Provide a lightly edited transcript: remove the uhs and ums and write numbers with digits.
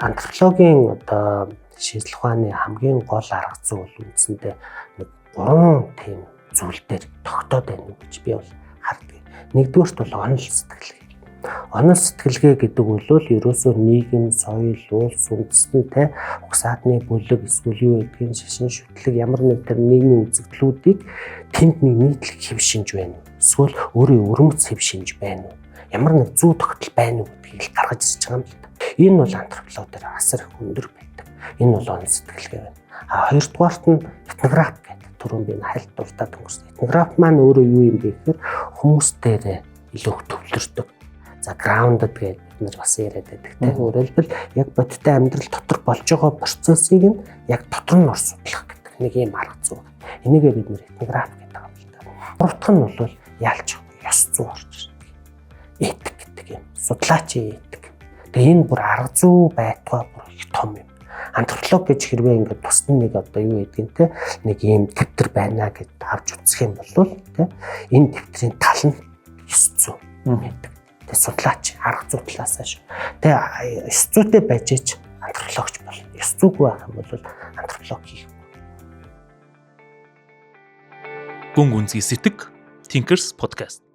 антропологийн одоо шинжлэх ухааны хамгийн гол арга зүй бол үндсэндээ нэг 3 тийм зүйл дээр тогтоод байна гэж би бол харддаг. Нэгдүгээрт бол онол сэтгэлгээ. Онол сэтгэлгээ гэдэг бол ерөөсөө нийгэм, соёл, улс үндэстэнтэй угсаадны бүлэг эсвэл юу гэдгийг шашин шүтлэг ямар нэг тэр нийгмийн үзэгдлүүдийг тэнд нэг нийтлэг хэв шинж байна. Эсвэл өөрийн өрмөц хэв шинж байна уу? Ямар нэг зүй тогтол байна уу гэдгийг гаргаж ирж байгаа юм л да. Энэ бол антрополог дээр асар их өндөр байдаг. Энэ бол онол сэтгэлгээ байна. Хоёрдугаарт нь этнограф гэдэг түрүүн би хальт дуртад өнгөрсөн. Этнограф маань өөрөө юу юм бэ гэхээр хүмүүс дээр илүү төвлөрдөг. За grounded гэдэг бид нар бас яриад байдаг. Өөрөөр хэлбэл яг бодиттой амьдрал дотор болж байгаа процессыг нь яг дотор нь судлах гэдэг нэг юм арга зүй. Энийгээ бид нэр этнограф гэдэг юм л да. Гуравдах нь бол яалч ёс зүй орж ирдэг. Этик гэдэг юм. Судлаачийн этик. Тэгээ энэ бүр арга зүй байтугай бүр их том юм. Антрополог гэж хэрвээ ингээд тусна нэг одоо юу гэдгийг те нэг юм дэвтэр байна гэж авч үзэх юм бол те энэ дэвтрийн тал нь ёс зүй гэдэг. Тэгээ судлаач арга зүй талаас шүү. Тэгээ ёс зүйтэй байж ч антропологч болно. Ёс зүйгүй байх юм бол антрополог хийх. Гүн гүнзгий сэтг Thinkers podcast.